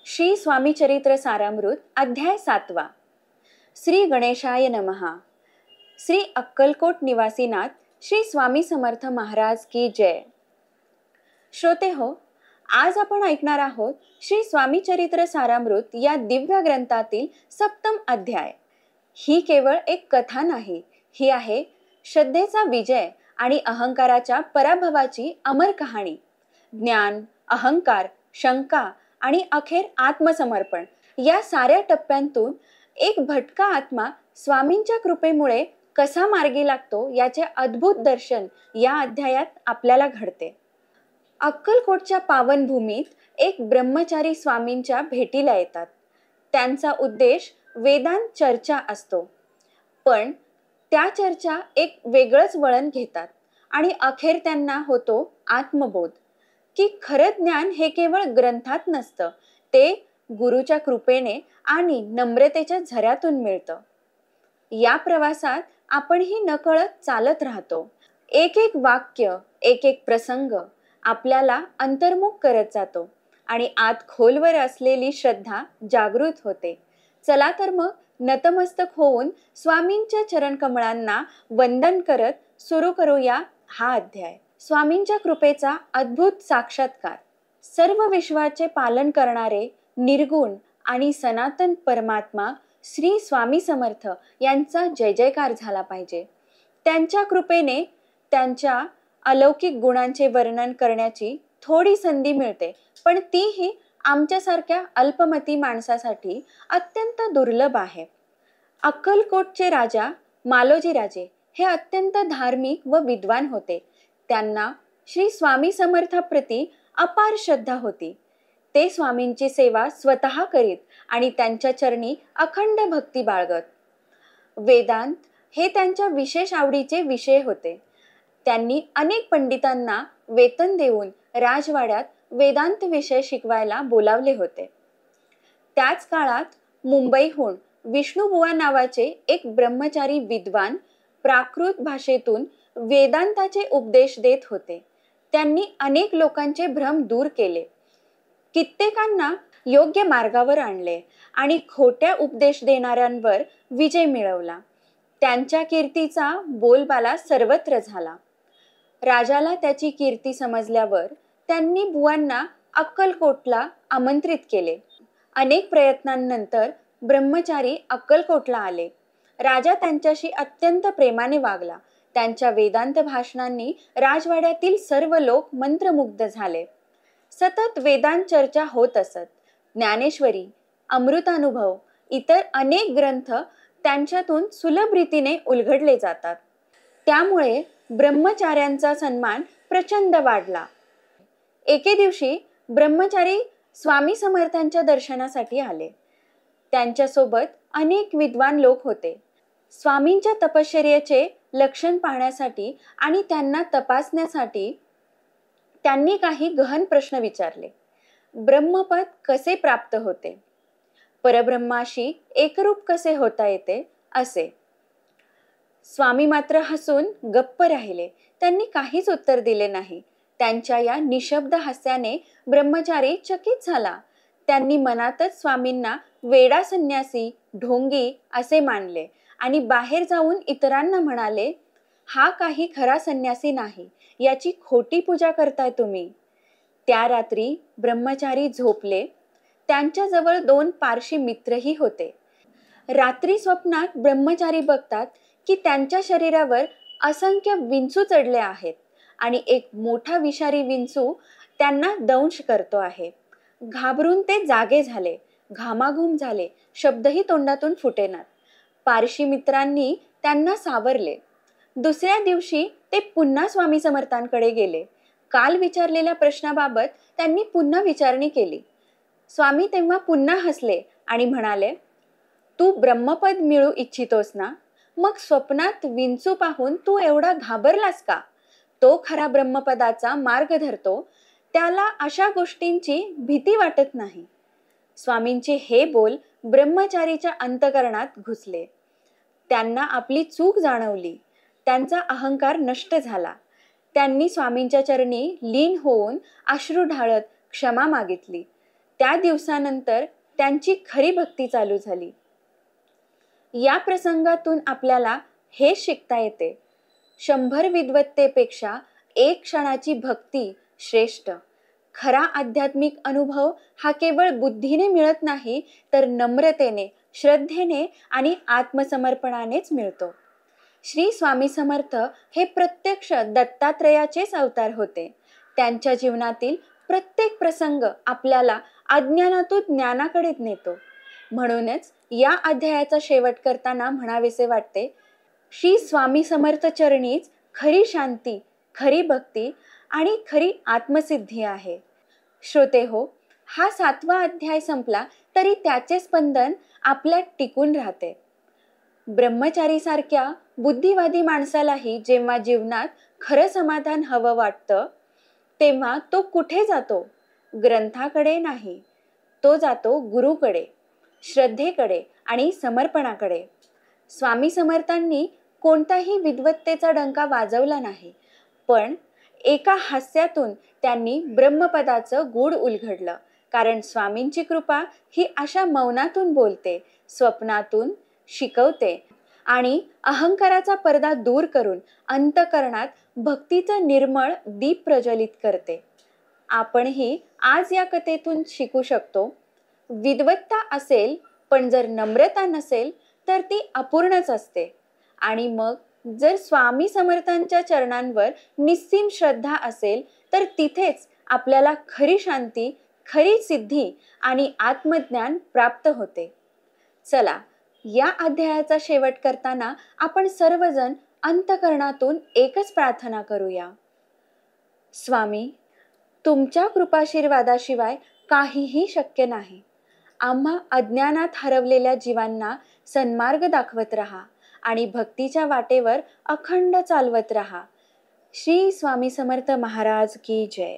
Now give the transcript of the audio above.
श्री स्वामी चरित्र सारामृत अध्याय 7वा। श्री गणेशाय नमहा। श्री अक्कलकोट निवासीनाथ श्री स्वामी समर्थ महाराज की जय। श्रोते हो, आज आपण ऐकणार आहोत श्री स्वामी चरित्र सारामृत या दिव्य ग्रंथातील 7म अध्याय। ही केवळ एक कथा नाही, ही आहे श्रद्धेचा विजय आणि अहंकाराच्या पराभवाची अमर कहाणी। ज्ञान, अहंकार, शंका आणि अखेर आत्मसमर्पण या साऱ्या टप्प्यांतून एक भटका आत्मा स्वामींच्या कृपेमुळे कसा मार्गी लागतो याचे अद्भुत दर्शन या अध्यायात आपल्याला घडते। अक्कलकोटच्या पावनभूमीत एक ब्रह्मचारी स्वामींच्या भेटीला येतात। त्यांचा उद्देश वेदांत चर्चा असतो, पण त्या चर्चा एक वेगळंच वळण घेतात आणि अखेर त्यांना होतो आत्मबोध की खरं ज्ञान हे केवळ ग्रंथात नसतं, ते गुरुच्या कृपेने आणि नम्रतेच्या झऱ्यातून मिळतं। या प्रवासात आपणही नकळत चालत राहतो। एक एक वाक्य, एक एक प्रसंग आपल्याला अंतर्मुख करत जातो आणि आत खोलवर असलेली श्रद्धा जागृत होते। चला तर मग नतमस्तक होऊन स्वामींच्या चरणकमळांना वंदन करत सुरू करूया हा अध्याय। स्वामींच्या कृपेचा अद्भुत साक्षात्कार। सर्व विश्वाचे पालन करणारे निर्गुण आणि सनातन परमात्मा श्री स्वामी समर्थ यांचा जय जयकार झाला पाहिजे। त्यांच्या कृपेने त्यांच्या अलौकिक गुणांचे वर्णन करण्याची थोडी संधी मिळते, पण तीही आमच्यासारख्या अल्पमती माणसासाठी अत्यंत दुर्लभ आहे। अक्कलकोटचे राजा मालोजी राजे हे अत्यंत धार्मिक व विद्वान होते। त्यांना श्री स्वामी समर्थाप्रती अपार श्रद्धा होती। ते स्वामींची सेवा स्वतः करीत आणि त्यांच्या चरणी अखंड भक्ती बाळगत। वेदांत हे त्यांच्या विशेष आवडीचे विषय होते। त्यांनी अनेक पंडितांना वेतन देऊन राजवाड्यात वेदांत विषय शिकवायला बोलावले होते। त्याच काळात मुंबईहून विष्णुबुवा नावाचे एक ब्रह्मचारी विद्वान प्राकृत भाषेतून वेदांताचे उपदेश देत होते। त्यांनी अनेक लोकांचे भ्रम दूर केले, कित्येकांना योग्य मार्गावर आणले आणि खोट्या उपदेश देणाऱ्यांवर विजय मिळवला। त्यांच्या कीर्तीचा बोलबाला सर्वत्र झाला। राजाला त्याची कीर्ती समजल्यावर त्यांनी बुवांना अक्कलकोटला आमंत्रित केले। अनेक प्रयत्नांनंतर ब्रह्मचारी अक्कलकोटला आले। राजा त्यांच्याशी अत्यंत प्रेमाने वागला। त्यांच्या वेदांत भाषणांनी राजवाड्यातील सर्व लोक मंत्रमुग्ध झाले। सतत वेदांत चर्चा होत असत। ज्ञानेश्वरी, अमृतानुभव, इतर अनेक ग्रंथ त्यांच्यातून सुलभ रीतीने उलगडले जातात। त्यामुळे ब्रह्मचार्यांचा सन्मान प्रचंड वाढला। एके दिवशी ब्रह्मचारी स्वामी समर्थांच्या दर्शनासाठी आले। त्यांच्यासोबत अनेक विद्वान लोक होते। स्वामींच्या तपश्चर्येचे लक्षण पाहण्यासाठी आणि त्यांना तपासण्यासाठी त्यांनी काही गहन प्रश्न विचारले। ब्रह्मपद कसे प्राप्त होते, परब्रह्माशी एकरूप कसे होता येते, असे। स्वामी मात्र हसून गप्प राहिले। त्यांनी काहीच उत्तर दिले नाही। त्यांच्या या निशब्द हास्याने ब्रह्मचारी चकित झाला। त्यांनी मनातच स्वामींना वेडा संन्यासी, ढोंगी असे मानले आणि बाहेर जाऊन इतरांना म्हणाले, हा काही खरा संन्यासी नाही, याची खोटी पूजा करताय तुम्ही। त्या रात्री ब्रह्मचारी झोपले। त्यांच्याजवळ 2 पारशी मित्रही होते। रात्री स्वप्नात ब्रह्मचारी बघतात की त्यांच्या शरीरावर असंख्य विंचू चढले आहेत आणि एक मोठा विषारी विंचू त्यांना दंश करतो आहे। घाबरून ते जागे झाले, घामाघूम झाले, शब्दही तोंडातून फुटेनात। पारशी मित्रांनी त्यांना सावरले। दुसऱ्या दिवशी ते पुन्हा स्वामी समर्थांकडे गेले। काल विचारलेल्या प्रश्नाबाबत त्यांनी पुन्हा विचारणी केली। स्वामी तेव्हा पुन्हा हसले आणि म्हणाले, तू ब्रह्मपद मिळू इच्छितोस ना, मग स्वप्नात विंचू पाहून तू एवढा घाबरलास का? तो खरा ब्रह्मपदाचा मार्ग धरतो, त्याला अशा गोष्टींची भीती वाटत नाही। स्वामींचे हे बोल ब्रह्मचारीच्या अंतःकरणात घुसले। त्यांना आपली चूक जाणवली। त्यांचा अहंकार नष्ट झाला। त्यांनी स्वामींच्या चरणी लीन होऊन अश्रू ढाळत क्षमा मागितली। त्या दिवसानंतर त्यांची खरी भक्ती चालू झाली. या प्रसंगातून आपल्याला हे शिकता येते, 100 विद्वत्तेपेक्षा 1 क्षणाची भक्ती श्रेष्ठ. खरा आध्यात्मिक अनुभव हा केवळ बुद्धीने मिळत नाही, तर नम्रतेने, श्रद्धेने आणि आत्मसमर्पणानेच मिळतो. श्री स्वामी समर्थ हे प्रत्यक्ष दत्तात्रयाचेच अवतार होते. त्यांच्या जीवनातील प्रत्येक प्रसंग आपल्याला अज्ञानातून ज्ञानाकडे नेतो. म्हणूनच या अध्यायाचा शेवट करताना म्हणावेसे वाटते, श्री स्वामी समर्थ चरणीच खरी शांती, खरी भक्ती आणि खरी आत्मसिद्धी आहे. श्रोते हो, हा 7वा अध्याय संपला तरी त्याचे स्पंदन आपल्यात टिकून राहते. ब्रह्मचारी सारख्या बुद्धिवादी माणसालाही जेव्हा जीवनात खरं समाधान हवं वाटतं, तेव्हा तो कुठे जातो? ग्रंथाकडे नाही, तो जातो गुरुकडे, श्रद्धेकडे आणि समर्पणाकडे. स्वामी समर्थांनी कोणताही विद्वत्तेचा डंका वाजवला नाही, पण एका हास्यातून त्यांनी ब्रह्मपदाचं गूढ उलगडलं. कारण स्वामींची कृपा ही अशा मौनातून बोलते, स्वप्नातून शिकवते आणि अहंकाराचा पडदा दूर करून अंतःकरणात भक्तीचं निर्मळ दीप प्रज्वलित करते. आपणही आज या कथेतून शिकू शकतो, विद्वत्ता असेल पण जर नम्रता नसेल तर ती अपूर्णच असते. आणि मग जर स्वामी समर्थांच्या चरणांवर निस्सीम श्रद्धा असेल तर तिथेच आपल्याला खरी शांती, खरी सिद्धी आणि आत्मज्ञान प्राप्त होते. चला, या अध्यायाचा शेवट करताना आपण सर्वजण अंतःकरणातून एकच प्रार्थना करूया. स्वामी, तुमच्या कृपाशीर्वादाशिवाय काहीही शक्य नाही. आम्हा अज्ञानात हरवलेल्या जीवांना सन्मार्ग दाखवत राहा आणि भक्तीच्या वाटेवर अखंड चालवत राहा. श्री स्वामी समर्थ महाराज की जय.